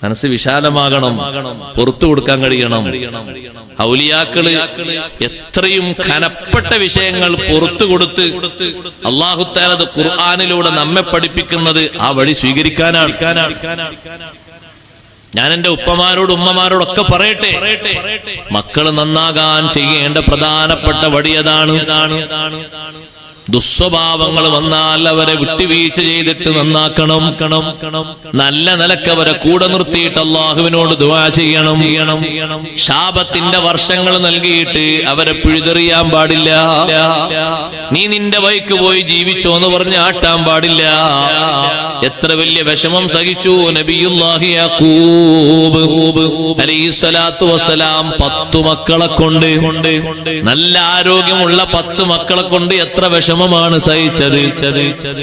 മനസ്സ് വിശാലമാകണം, പുറത്തു കൊടുക്കാൻ കഴിയണം. ഔലിയാക്കള് എത്രയും ഖനപ്പെട്ട വിഷയങ്ങൾ പുറത്തു കൊടുത്ത് അല്ലാഹു തആല അത് ഖുർആനിലൂടെ നമ്മെ പഠിപ്പിക്കുന്നത് ആ വഴി സ്വീകരിക്കാനാണ്. ഞാൻ എന്റെ ഉപ്പമാരോട് ഉമ്മമാരോടൊക്കെ പറയട്ടെ, മക്കള് നന്നാകാൻ ചെയ്യേണ്ട പ്രധാനപ്പെട്ട വഴി അതാണ്. ദുസ്വഭാവങ്ങൾ വന്നാൽ അവരെ വിട്ടുവീഴ്ച ചെയ്തിട്ട് നന്നാക്കണം. നല്ല നിലക്ക് അവരെ കൂടെ നിർത്തിയിട്ട് അള്ളാഹുവിനോട് ദുആ ചെയ്യണം. ശാപത്തിന്റെ വർഷങ്ങൾ നൽകിയിട്ട് അവരെ പിഴുതെറിയാൻ പാടില്ല. നീ നിന്റെ വഴിക്ക് പോയി ജീവിച്ചോ എന്ന് പറഞ്ഞ് ആട്ടാൻ പാടില്ല. എത്ര വലിയ വിഷമം സഹിച്ചു നബിയുല്ലാഹി യാഖൂബ് അലൈഹിസ്സലാത്തു വസ്സലാം 10 മക്കളെ കൊണ്ട്, നല്ല ആരോഗ്യമുള്ള 10 മക്കളെ കൊണ്ട് എത്ര വിഷമമാണ് സഹിച്ചത്.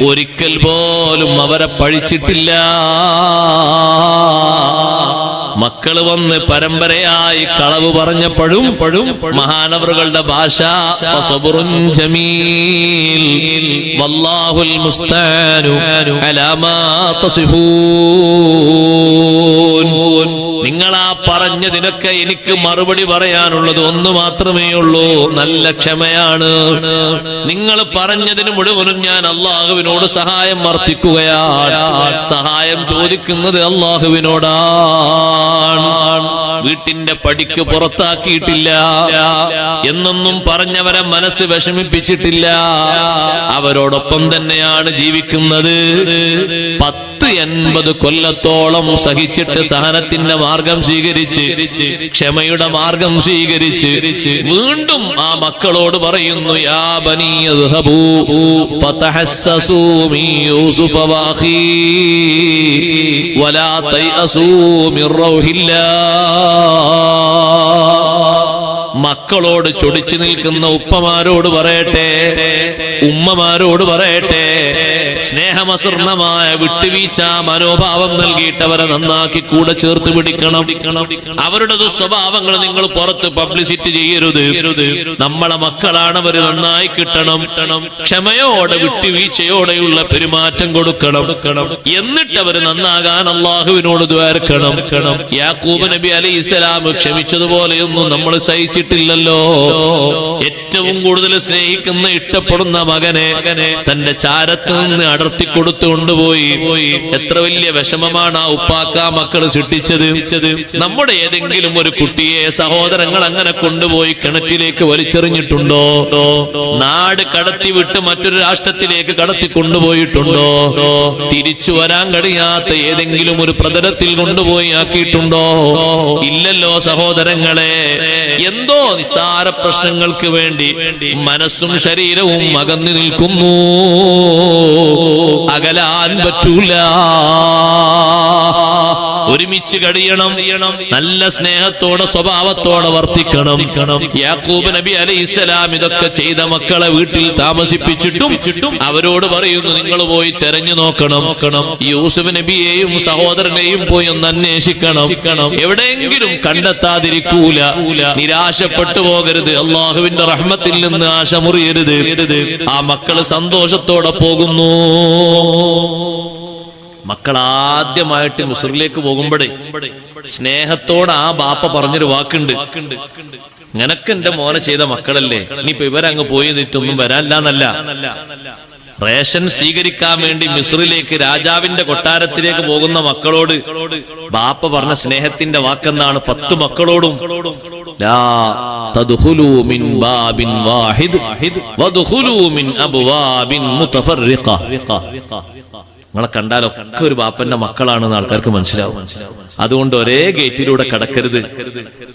ഒരിക്കൽ പോലും അവരെ പഴിച്ചിട്ടില്ല. മക്കള് വന്ന് പരമ്പരയായി കളവ് പറഞ്ഞപ്പോഴും മഹാനവറുകളുടെ ഭാഷ ഫസബ്റുൻ ജമീൽ വല്ലാഹുൽ മുസ്തആനു അലാ മാ തസിഫൂൻ. നിങ്ങളാ പറഞ്ഞതിനൊക്കെ എനിക്ക് മറുപടി പറയാനുള്ളത് ഒന്ന് മാത്രമേ ഉള്ളൂ, നല്ല ക്ഷമയാണ്. നിങ്ങൾ പറഞ്ഞതിന് മുഴുവനും ഞാൻ അള്ളാഹുവിനോട് സഹായം അർത്ഥിക്കുകയാണ്. സഹായം ചോദിക്കുന്നത് അള്ളാഹുവിനോടാണ്. വീട്ടിന്റെ പടിക്ക് പുറത്താക്കിയിട്ടില്ല എന്നൊന്നും പറഞ്ഞവരെ മനസ്സ് വിഷമിപ്പിച്ചിട്ടില്ല. അവരോടൊപ്പം തന്നെയാണ് ജീവിക്കുന്നത്. 10-80 കൊല്ലത്തോളം സഹിച്ചിട്ട് സഹനത്തിന്റെ മാർഗം സ്വീകരിച്ച്, ക്ഷമയുടെ മാർഗം സ്വീകരിച്ച് വീണ്ടും ആ മക്കളോട് പറയുന്നു, യാ ബനി യദ്ഹബൂ ഫതഹസ്സസൂ മിൻ യൂസുഫ വഅഖീ വലാ തയഅസൂ മിർ റൗഹില്ലാഹ്. മക്കളോട് ചൊടിച്ചു നിൽക്കുന്ന ഉപ്പമാരോട് പറയട്ടെ, ഉമ്മമാരോട് പറയട്ടെ, സ്നേഹമസൃണമായ വിട്ടുവീഴ്ച മനോഭാവം നൽകിയിട്ട് അവരെ നന്നാക്കി കൂടെ ചേർത്ത് പിടിക്കണം. അവരുടെ ദുസ്വഭാവങ്ങൾ നിങ്ങൾ പുറത്ത് പബ്ലിസിറ്റി ചെയ്യരുത്. നമ്മളെ മക്കളാണ്, അവർ നന്നായി കിട്ടണം. ക്ഷമയോടെ വിട്ടുവീഴ്ചയോടെയുള്ള പെരുമാറ്റം കൊടുക്കണം. എന്നിട്ട് അവർ നന്നാകാൻ അള്ളാഹുവിനോട് ദ്വാരക്കണം. യാക്കൂബ് നബി അലൈഹിസ്സലാം ക്ഷമിച്ചതുപോലെയൊന്നും നമ്മൾ സഹിച്ചിട്ടില്ലല്ലോ. ഏറ്റവും കൂടുതൽ സ്നേഹിക്കുന്ന ഇഷ്ടപ്പെടുന്ന മകനെ തന്റെ ചാരത്ത് നിന്ന് അടർത്തി കൊടുത്തു കൊണ്ടുപോയി. എത്ര വലിയ വിഷമമാണ് ആ ഉപ്പാക്ക മക്കള് സൃഷ്ടിച്ചത്. നമ്മുടെ ഏതെങ്കിലും ഒരു കുട്ടിയെ സഹോദരങ്ങൾ അങ്ങനെ കൊണ്ടുപോയി കിണറ്റിലേക്ക് വലിച്ചെറിഞ്ഞിട്ടുണ്ടോ? നാട് കടത്തി വിട്ട് മറ്റൊരു രാഷ്ട്രത്തിലേക്ക് കടത്തി കൊണ്ടുപോയിട്ടുണ്ടോ? തിരിച്ചു വരാൻ കഴിയാത്ത ഏതെങ്കിലും ഒരു പ്രതലത്തിൽ കൊണ്ടുപോയി ആക്കിയിട്ടുണ്ടോ? ഇല്ലല്ലോ സഹോദരങ്ങളെ. എന്തോ നിസ്സാര പ്രശ്നങ്ങൾക്ക് വേണ്ടി മനസ്സും ശരീരവും അകന്നു നിൽക്കുന്നു. അകലാൻ പറ്റൂല. ഒരുമിച്ച് കഴിയണം. നല്ല സ്നേഹത്തോടെ സ്വഭാവത്തോടെ വർത്തിക്കണം. യാക്കൂബ് നബി അലൈഹിസ്സലാം ഇതൊക്കെ ചെയ്ത മക്കളെ വീട്ടിൽ താമസിപ്പിച്ചിട്ടും അവരോട് പറയുന്നു, നിങ്ങൾ പോയി തെരഞ്ഞു നോക്കണം. യൂസുഫ് നബിയെയും സഹോദരനെയും പോയി ഒന്ന് അന്വേഷിക്കണം. എവിടെയെങ്കിലും കണ്ടെത്താതിരിക്കൂല. നിരാശപ്പെട്ടു പോകരുത്. അള്ളാഹുവിന്റെ റഹ്മത്തിൽ നിന്ന് ആശ മുറിയരുത്. ആ മക്കള് സന്തോഷത്തോടെ പോകുന്നു. മക്കൾ ആദ്യമായിട്ട് മിസ്റിലേക്ക് പോകുമ്പോഴേ സ്നേഹത്തോടെ ആ ബാപ്പ പറഞ്ഞൊരു വാക്കുണ്ട്, നിനക്ക് എന്റെ മോനെ ചെയ്ത മക്കളല്ലേ, ഇനിയിപ്പോ ഇവരങ്ങ് പോയി നിന്നിട്ടൊന്നും വരാനില്ല. റേഷൻ സ്വീകരിക്കാൻ വേണ്ടി മിസ്റിലേക്ക് രാജാവിന്റെ കൊട്ടാരത്തിലേക്ക് പോകുന്ന മക്കളോട് ബാപ്പ പറഞ്ഞ സ്നേഹത്തിന്റെ വാക്കെന്നാണ് 10 മക്കളോടും. ലാ തദ്ഖുലൂ മിൻ ബാബിൻ വാഹിദ് വദ്ഖുലൂ മിൻ അബ്വാബിൻ മുതഫർരിഖ. നിങ്ങളെ കണ്ടാലൊക്കെ ഒരു ബാപ്പന്റെ മക്കളാണെന്ന് ആൾക്കാർക്ക് മനസ്സിലാവും. അതുകൊണ്ട് ഒരേ ഗേറ്റിലൂടെ കടക്കരുത്.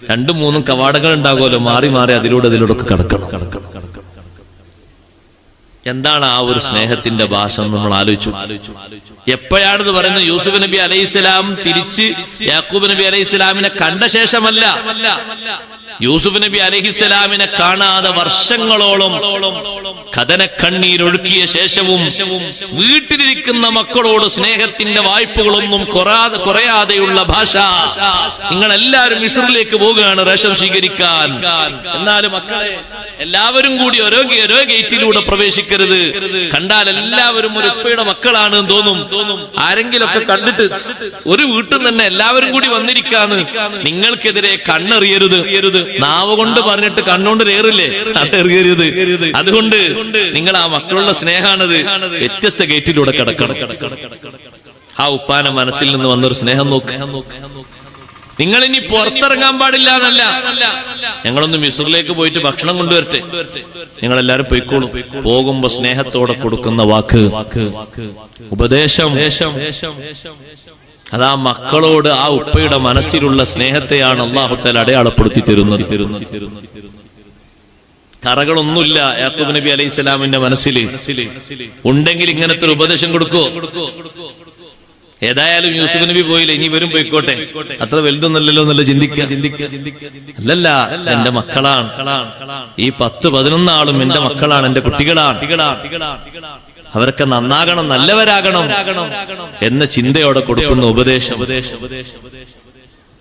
2-3 കവാടങ്ങൾ ഉണ്ടാകുമല്ലോ, മാറി മാറി അതിലൂടെ ഒക്കെ കടക്കണം. എന്താണ് ആ ഒരു സ്നേഹത്തിന്റെ ഭാഷ നമ്മൾ ആലോചിച്ചു. എപ്പോഴാണെന്ന് പറയുന്നത്? യൂസുഫ് നബി അലൈഹിസ്സലാം തിരിച്ച് യാക്കൂബ് നബി അലൈഹിസ്സലാമിനെ കണ്ട ശേഷമല്ല. യൂസുഫ് നബി അലൈഹിസ്സലാമിനെ കാണാതെ വർഷങ്ങളോളം കഥന കണ്ണീരൊഴുക്കിയ ശേഷവും വീട്ടിലിരിക്കുന്ന മക്കളോട് സ്നേഹത്തിന്റെ വായ്പകളൊന്നും കുറയാതെയുള്ള ഭാഷ. നിങ്ങൾ എല്ലാവരും മിസ്റിലേക്ക് പോവുകയാണ് റേഷൻ സ്വീകരിക്കാൻ. എന്നാലും മക്കളെ, എല്ലാവരും കൂടി ഓരോ ഗേറ്റിലൂടെ പ്രവേശിക്കരുത്. കണ്ടാൽ എല്ലാവരും ഒരു ഉപ്പയുടെ മക്കളാണ് എന്ന് തോന്നും. ആരെങ്കിലൊക്കെ കണ്ടിട്ട് ഒരു വീട്ടിൽ തന്നെ എല്ലാവരും കൂടി വന്നിരിക്കാന്ന് നിങ്ങൾക്കെതിരെ കണ്ണെറിയരുത്. നാവ് കൊണ്ട് പറഞ്ഞിട്ട് കണ്ണുകൊണ്ട് ഏറില്ലേ, അതെറിയരുത്. അതുകൊണ്ട് നിങ്ങൾ ആ മക്കളുടെ സ്നേഹാണത്. വ്യത്യസ്ത ഗേറ്റിലൂടെ കിടക്കണം. ആ ഉപ്പാന മനസ്സിൽ നിന്ന് വന്നൊരു സ്നേഹം നോക്ക്. നിങ്ങൾ ഇനി പുറത്തിറങ്ങാൻ പാടില്ല എന്നല്ല, ഞങ്ങളൊന്ന് മിസ്റിലേക്ക് പോയിട്ട് ഭക്ഷണം കൊണ്ടുവരട്ടെ, നിങ്ങൾ എല്ലാവരും പോയിക്കോളൂ. പോകുമ്പോ സ്നേഹത്തോടെ കൊടുക്കുന്ന വാക്ക്, ഉപദേശം, അതാ മക്കളോട് ആ ഉപ്പയുടെ മനസ്സിലുള്ള സ്നേഹത്തെയാണ് അല്ലാഹു തആല അടയാളപ്പെടുത്തി തരുന്നത്. കറകളൊന്നുമില്ല യാക്കൂബ് നബി അലൈഹിസ്സലാമിന്റെ മനസ്സിൽ. ഉണ്ടെങ്കിൽ ഇങ്ങനത്തെ ഒരു ഉപദേശം കൊടുക്കോ? ഏതായാലും യൂസുഫ് നബി പോയില്ല, ഇനി വരും പോയിക്കോട്ടെ, അത്ര വലുതൊന്നല്ലോ എന്നല്ല ചിന്തിക്ക. അല്ലല്ല, എന്റെ മക്കളാണ്, ഈ 10-11 ആളും എന്റെ മക്കളാണ്, എന്റെ കുട്ടികളാണ്, അവരൊക്കെ നന്നാകണം, നല്ലവരാകണം എന്ന ചിന്തയോടെ കൊടുക്കുന്ന ഉപദേശം.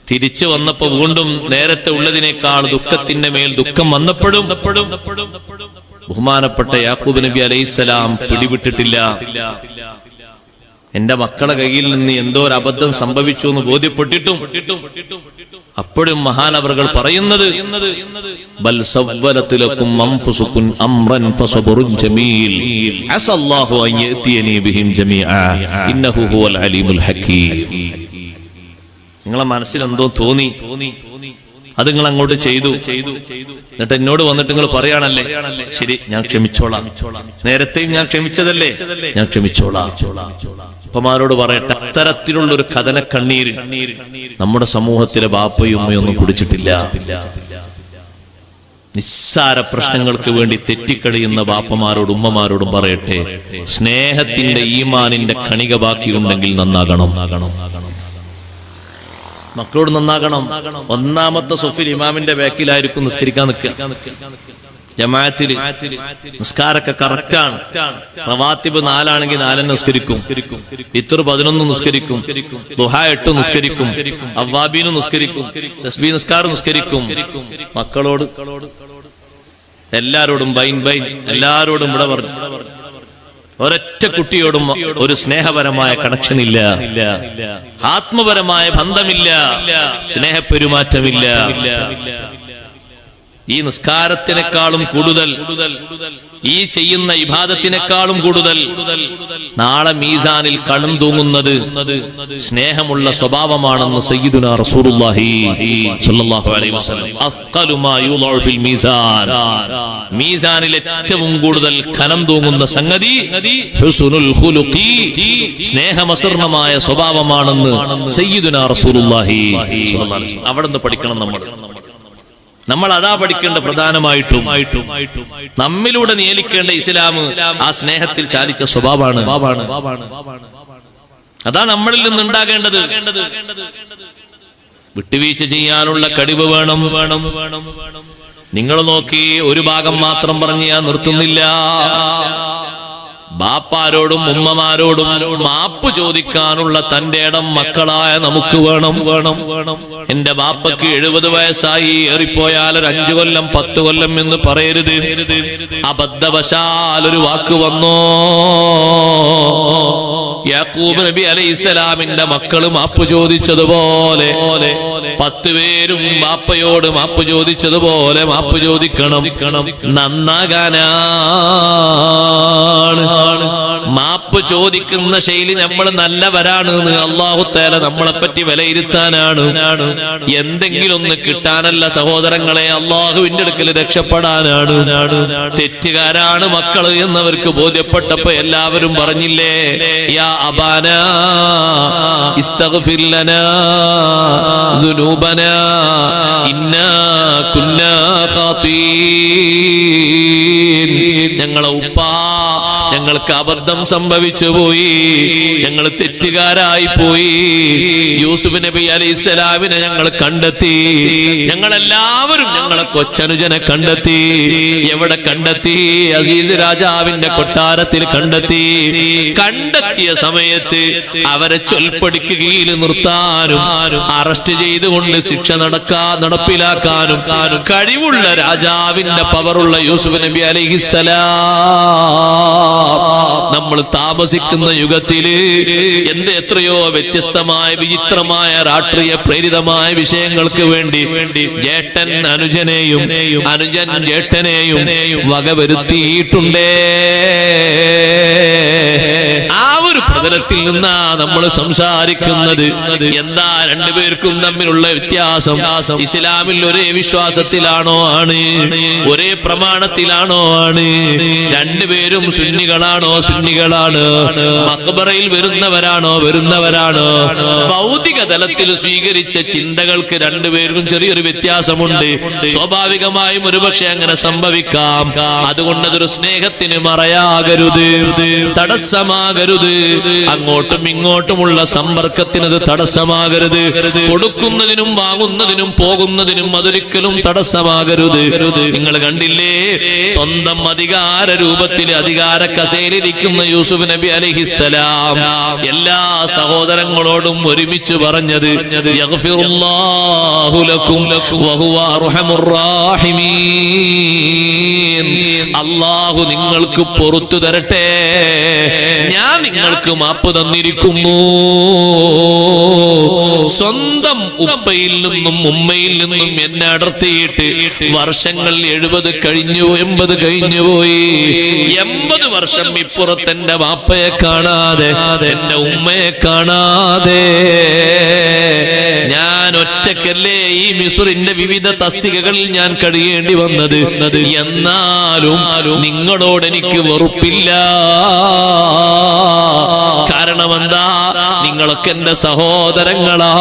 തിരിച്ചു വന്നപ്പോ വീണ്ടും നേരത്തെ ഉള്ളതിനേക്കാൾ ദുഃഖത്തിന്റെ മേൽ ദുഃഖം വന്നപ്പോഴും ബഹുമാനപ്പെട്ട യാക്കൂബ് നബി അലൈഹിസ്സലാം പിടിവിട്ടിട്ടില്ല. എന്റെ മക്കളെ കയ്യിൽ നിന്ന് എന്തോ ഒരു അബദ്ധം സംഭവിച്ചു എന്ന് ബോധ്യപ്പെട്ടിട്ടും അപ്പോഴും മഹാനവറുകൾ പറയുന്നത്, ബൽ സവ്വലത് ലക്കും അൻഫുസുകും അംറൻ ഫസബ്റുൻ ജമീൽ അസല്ലാഹു അൻ യഅതിയനി ബിഹിം ജമീഅ ഇന്നഹു ഹുവൽ അലീമുൽ ഹകീം. നിങ്ങളെ മനസ്സിൽ എന്തോ തോന്നി, അത് നിങ്ങൾ അങ്ങോട്ട് ചെയ്തു. എന്നിട്ട് എന്നോട് വന്നിട്ട് നിങ്ങൾ പറയാണല്ലേ, ശരി ഞാൻ ക്ഷമിച്ചോളാം, നേരത്തെയും ഞാൻ ക്ഷമിച്ചതല്ലേ, ഞാൻ ക്ഷമിച്ചോളാം. ഉപ്പമാരോട് പറയട്ടെ, അത്തരത്തിലുള്ള ഒരു കഥന കണ്ണീര് നമ്മുടെ സമൂഹത്തിലെ ബാപ്പയും ഉമ്മയൊന്നും കുടിച്ചിട്ടില്ല. നിസ്സാര പ്രശ്നങ്ങൾക്ക് വേണ്ടി തെറ്റിക്കഴിയുന്ന ബാപ്പമാരോടും ഉമ്മമാരോടും പറയട്ടെ, സ്നേഹത്തിന്റെ ഈമാനിന്റെ കണിക ബാക്കിയുണ്ടെങ്കിൽ നന്നാകണം. മക്കളോട് നന്നാകണം. ഒന്നാമത്തെ സൊഫിൽ ഇമാമിന്റെ ബാക്കിലായിരിക്കും നിസ്കരിക്കാൻ നിൽക്കുക. ജമാഅത്തിൽ നിസ്കാരമൊക്കെ കറക്റ്റാണ്. റവാത്തിബ് 4 ആണെങ്കിൽ 4 നിസ്കരിക്കും, ഇത്ർ 11 നിസ്കരിക്കും, ദുഹാ 8 നിസ്കരിക്കും, അവ്വാബീനും നിസ്കരിക്കും, തസ്ബീഹ് നിസ്കാരം നിസ്കരിക്കും. മക്കളോട് എല്ലാരോടും ബൈൻ എല്ലാരോടും ഇവിടെ പറഞ്ഞു. ഒരൊറ്റ കുട്ടിയോടും ഒരു സ്നേഹപരമായ കണക്ഷൻ ഇല്ല, ആത്മപരമായ ബന്ധമില്ല, സ്നേഹപ്പെരുമാറ്റമില്ല. ഈ നിസ്കാരത്തിനേക്കാളും കൂടുതൽ, ഈ ചെയ്യുന്ന ഇബാദത്തിനേക്കാളും കൂടുതൽ നാളെ മീസാനിൽ കണം തൂങ്ങുന്നത് സ്നേഹമുള്ള സ്വഭാവമാണെന്ന് സയ്യിദുനാ റസൂലുള്ളാഹി സ്വല്ലല്ലാഹു അലൈഹി വസല്ലം. അസ്ഖലു മാ യുളഉ ഫിൽ മീസാൻ, മീസാനിൽ ഏറ്റവും കൂടുതൽ കനം തൂങ്ങുന്ന സംഗതി ഹുസ്നുൽ ഖുലുഖി, സ്നേഹമസർണമായ സ്വഭാവമാണെന്ന് സയ്യിദുനാ റസൂലുള്ളാഹി സ്വല്ലല്ലാഹു അലൈഹി വസല്ലം. അവിടെ നിന്ന് പഠിക്കണം നമ്മൾ അതാ പഠിക്കേണ്ട. പ്രധാനമായിട്ടും നമ്മിലൂടെ നിയലിക്കേണ്ട ഇസ്ലാം ആ സ്നേഹത്തിൽ ചാലിച്ച സ്വഭാവമാണ്. അതാ നമ്മളിൽ നിന്നുണ്ടാകേണ്ടത്. വിട്ടുവീഴ്ച ചെയ്യാനുള്ള കഴിവ് വേണം. നിങ്ങൾ നോക്കി, ഒരു ഭാഗം മാത്രം പറഞ്ഞ് ഞാൻ നിർത്തുന്നില്ല. ബാപ്പാരോടും ഉമ്മമാരോടും മാപ്പ് ചോദിക്കാനുള്ള തന്റെ ഇടം മക്കളായ നമുക്ക് വേണം. എന്റെ ബാപ്പക്ക് 70 വയസ്സായി, ഏറിപ്പോയാൽ ഒരു 5 കൊല്ലം 10 കൊല്ലം എന്ന് പറയരുത്. അബദ്ധവശാൽ ഒരു വാക്ക് വന്നോ, യാക്കൂബ് നബി അലൈഹിസ്സലാമിന്റെ മക്കള് മാപ്പ് ചോദിച്ചതുപോലെ 10 പേരും ബാപ്പയോട് മാപ്പ് ചോദിച്ചതുപോലെ മാപ്പ് ചോദിക്കണം. നന്നാകാനാണ് മാപ്പ് ചോദിക്കുന്ന ശൈലി. നമ്മൾ നല്ലവരാണ് എന്ന് അല്ലാഹു തആല നമ്മളെ പറ്റി വിലയിരുത്താനാണ്. എന്തെങ്കിലും ഒന്ന് കിട്ടാനല്ല സഹോദരങ്ങളെ, അല്ലാഹുവിന്റെ അടുക്കൽ രക്ഷപ്പെടാനാണ്. തെറ്റുകാരാണ് മക്കള് എന്നവർക്ക് ബോധ്യപ്പെട്ടപ്പോ എല്ലാവരും പറഞ്ഞില്ലേ, യാ അബാനാ ഇസ്തഗ്ഫിർ ലനാ ദുനൂബനാ ഇന്നാ കുന്നാ ഖാതീൻ. ഞങ്ങളെ ഉപ്പാ, ഞങ്ങൾക്ക് അബദ്ധം സംഭവിച്ചു പോയി, ഞങ്ങൾ തെറ്റുകാരായി പോയി. യൂസുഫ് നബി അലൈഹിസ്സലാമിനെ ഞങ്ങൾ കണ്ടെത്തി. ഞങ്ങളെല്ലാവരും ഞങ്ങളെ കൊച്ചനുജനെ കണ്ടെത്തി. എവിടെ കണ്ടെത്തി? അസീസ് രാജാവിന്റെ കൊട്ടാരത്തിൽ കണ്ടെത്തി. കണ്ടെത്തിയ സമയത്ത് അവരെ ചൊൽപ്പടിക്ക് കീഴിൽ നിർത്താനും അറസ്റ്റ് ചെയ്തുകൊണ്ട് ശിക്ഷ നടപ്പിലാക്കാനും കഴിവുള്ള രാജാവിന്റെ പവറുള്ള യൂസുഫ് നബി അലൈഹിസ്സലാം നമ്മൾ താമസിക്കുന്ന യുഗത്തില് എത്രയോ വ്യത്യസ്തമായ വിചിത്രമായ രാഷ്ട്രീയ പ്രേരിതമായ വിഷയങ്ങൾക്ക് വേണ്ടി ജേട്ടൻ അനുജനെയും അനുജൻ ജേട്ടനെയും വകവരുത്തിയിട്ടുണ്ടേ. ആ ഒരു പ്രതലത്തിൽ നിന്നാ നമ്മൾ സംസാരിക്കുന്നത്. എന്താ രണ്ടുപേർക്കും തമ്മിലുള്ള വ്യത്യാസം? ഇസ്ലാമിൽ ഒരേ വിശ്വാസത്തിലാണോ ആണ്? ഒരേ പ്രമാണത്തിലാണോ ആണ്? രണ്ടുപേരും സുന്നികളാണോ? സുന്നികളാണ്. മഖ്ബറയിൽ വരുന്നവരാണോ? വരുന്നവരാണ്. ഭൗതിക തലത്തിൽ സ്വീകരിച്ച ചിന്തകൾക്ക് രണ്ടുപേർക്കും ചെറിയൊരു വ്യത്യാസമുണ്ട്. സ്വാഭാവികമായും ഒരുപക്ഷെ അങ്ങനെ സംഭവിക്കാം. അതുകൊണ്ട് അതൊരു സ്നേഹത്തിന് മറയാകരുത്, തടസ്സമാകരുത്. അങ്ങോട്ടും ഇങ്ങോട്ടുമുള്ള സമ്പർക്കത്തിനത് തടസ്സമാകരുത്. കൊടുക്കുന്നതിനും വാങ്ങുന്നതിനും പോകുന്നതിനും അതൊരിക്കലും തടസ്സമാകരുത്. നിങ്ങൾ കണ്ടില്ലേ, സ്വന്തം അധികാര രൂപത്തിൽ അധികാര കസേരയിരിക്കുന്ന യൂസുഫ് നബി അലൈഹിസ്സലാം എല്ലാ സഹോദരങ്ങളോടും ഒരുമിച്ച് പറഞ്ഞത് യഗ്ഫിറുല്ലാഹു ലക്കും വഹുവ അർഹമുർ റഹീമീൻ. അല്ലാഹു നിങ്ങൾക്ക് പൊറുത്തു തരട്ടെ, ഞാൻ നിങ്ങൾക്ക് മാപ്പ് തന്നിരിക്കുന്നു. സ്വന്തം ഉപ്പയിൽ നിന്നും ഉമ്മയിൽ നിന്നും എന്നെ അടർത്തിയിട്ട് വർഷങ്ങൾ 70 കഴിഞ്ഞു, 80 കഴിഞ്ഞുപോയി. 80 വർഷം ഇപ്പുറത്ത് എന്റെ വാപ്പയെ കാണാതെ, എന്റെ ഉമ്മയെ കാണാതെ ഞാൻ ഒറ്റക്കല്ലേ ഈ മിസ്റിന്റെ വിവിധ തസ്തികകളിൽ ഞാൻ കഴിയേണ്ടി വന്നത്. എന്നാലും നിങ്ങളോട് എനിക്ക് വെറുപ്പില്ല. കാരണം എന്താ? നിങ്ങളൊക്കെ എന്റെ സഹോദരങ്ങളാണ്.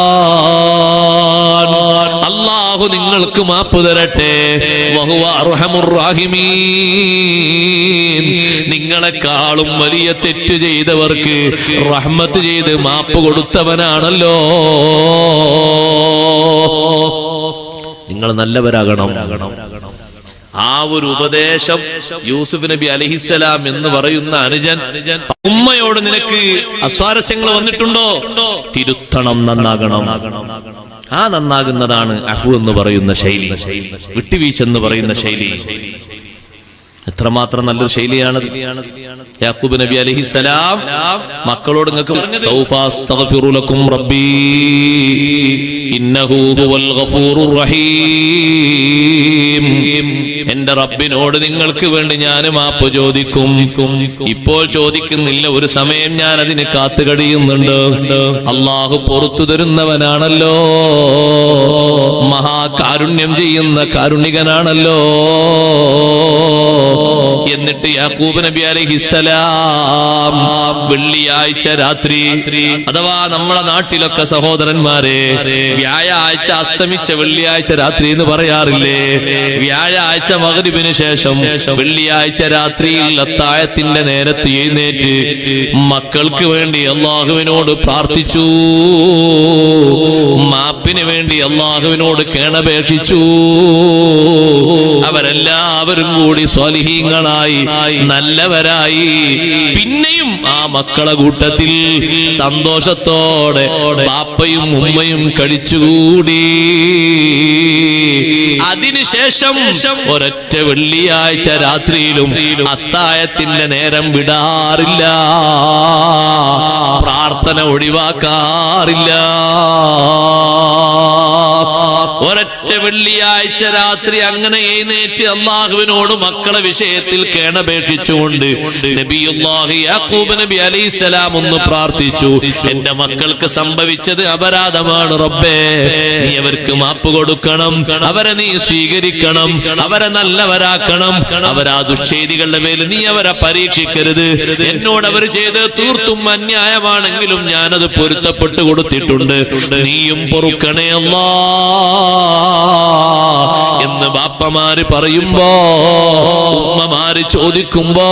അല്ലാഹു നിങ്ങൾക്ക് മാപ്പ് തരട്ടെ. വഹുവ അർഹമുർ റഹീമീൻ. നിങ്ങളെക്കാളും വലിയ തെറ്റ് ചെയ്തവർക്ക് റഹ്മത്ത് ചെയ്ത് മാപ്പ് കൊടുത്തവനാണല്ലോ. നിങ്ങൾ നല്ലവരാകണം. ആ ഒരു ഉപദേശം യൂസുഫ് നബി അലൈഹിസ്സലാം എന്ന് പറയുന്ന അനുജൻ ഉമ്മയോട് നിനക്ക് അസ്വാരസ്യങ്ങൾ വന്നിട്ടുണ്ടോ? തിരുത്തണം, നന്നാകണം. ആ നന്നാകുന്നതാണ് അഫു എന്ന് പറയുന്ന ശൈലി, വിട്ടുവീഴ്ച എന്ന് പറയുന്ന ശൈലി. എത്രമാത്രം നല്ലൊരു ശൈലിയാണ് യാക്കൂബ് നബി അലൈഹിസ്സലാം മക്കളോട് നിങ്ങൾക്ക് സൗഫാ അസ്തഗ്ഫിറു ലക്കും റബ്ബി ഇന്നഹു ഹുവൽ ഗഫൂറുർ റഹീം. എന്റെ റബ്ബിനോട് നിങ്ങൾക്ക് വേണ്ടി ഞാൻ മാപ്പ് ചോദിക്കും. ഇപ്പോൾ ചോദിക്കുന്നില്ല, ഒരു സമയം ഞാൻ അതിന് കാത്തു കഴിയുന്നുണ്ട്. അള്ളാഹു പുറത്തു തരുന്നവനാണല്ലോ, മഹാകാരുണ്യം ചെയ്യുന്ന കാരുണികനാണല്ലോ. എന്നിട്ട് യാക്കൂബ് നബി അലൈഹിസ്സലാം വെള്ളിയാഴ്ച രാത്രി, അഥവാ നമ്മളെ നാട്ടിലൊക്കെ സഹോദരന്മാരെ വ്യാഴാഴ്ച അസ്തമിച്ച വെള്ളിയാഴ്ച രാത്രി എന്ന് പറയാറില്ലേ? വ്യാഴാഴ്ച മഗ്രിബിന് ശേഷം വെള്ളിയാഴ്ച രാത്രിയിൽ അത്താഴത്തിന്റെ നേരത്ത് എഴുന്നേറ്റ് മക്കൾക്ക് വേണ്ടി അള്ളാഹുവിനോട് പ്രാർത്ഥിച്ചു, മാപ്പിന് വേണ്ടി അള്ളാഹുവിനോട് കേണപേക്ഷിച്ചു. അവരെല്ലാവരും കൂടി സ്വാലിഹീങ്ങളായി, നല്ലവരായി. പിന്നെയും ആ മക്കളെ കൂട്ടത്തിൽ സന്തോഷത്തോടെ ബാപ്പയും ഉമ്മയും കഴിച്ചുകൂടി. അതിനുശേഷം ഒരൊറ്റ വെള്ളിയാഴ്ച രാത്രിയിലും അത്താഴത്തിന്റെ നേരം വിടാറില്ല, പ്രാർത്ഥന ഒഴിവാക്കാറില്ല. ഒരൊറ്റ വെള്ളിയാഴ്ച രാത്രി അങ്ങനെ എഴുന്നേറ്റ് അള്ളാഹുവിനോട് മക്കളെ വിഷയത്തിൽ കേണപേക്ഷിച്ചുകൊണ്ട് നബിയുല്ലാഹി യാക്കൂബ് നബി അലൈഹിസ്സലാം ഒന്ന് പ്രാർത്ഥിച്ചു. എന്റെ മക്കൾക്ക് സംഭവിച്ചത് അപരാധമാണ് റബ്ബേ, നീ അവർക്ക് മാപ്പ് കൊടുക്കണം, അവരെ നീ സ്വീകരിക്കണം, അവരെ നല്ലവരാക്കണം. അവരാ ദുശ്ചേരികളുടെ മേൽ നീ അവരെ പരീക്ഷിക്കരുത്. എന്നോട് അവർ ചെയ്ത് തീർത്തും അന്യായമാണെങ്കിലും ഞാനത് പൊരുത്തപ്പെട്ടു കൊടുത്തിട്ടുണ്ട്. നീയും പൊറുക്കണേ അല്ലാഹ്. എന്ന് ബാപ്പമാര് പറയുമ്പോ, ഉമ്മമാര് ചോദിക്കുമ്പോ,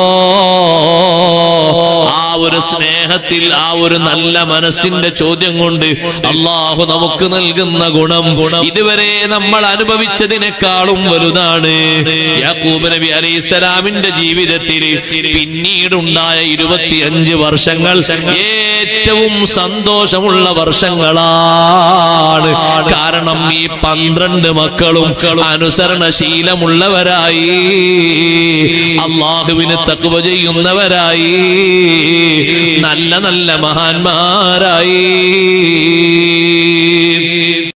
ആ ഒരു സ്നേഹത്തിൽ, ആ ഒരു നല്ല മനസ്സിന്റെ ചോദ്യം കൊണ്ട് അള്ളാഹു നമുക്ക് നൽകുന്ന ഗുണം ഇതുവരെ നമ്മൾ അനുഭവിച്ചതിനേക്കാളും വലുതാണ്. യാക്കൂബ് നബി അലൈഹിസ്സലാമിന്റെ ജീവിതത്തിൽ പിന്നീടുണ്ടായ 25 വർഷങ്ങൾ ഏറ്റവും സന്തോഷമുള്ള വർഷങ്ങളാണ്. കാരണം ഈ 12 മക്കളും അനുസരണശീലമുള്ളവരായി, അള്ളാഹുവിന് തഖ്വ ചെയ്യുന്നവരായി, നല്ല നല്ല മഹാന്മാരായി.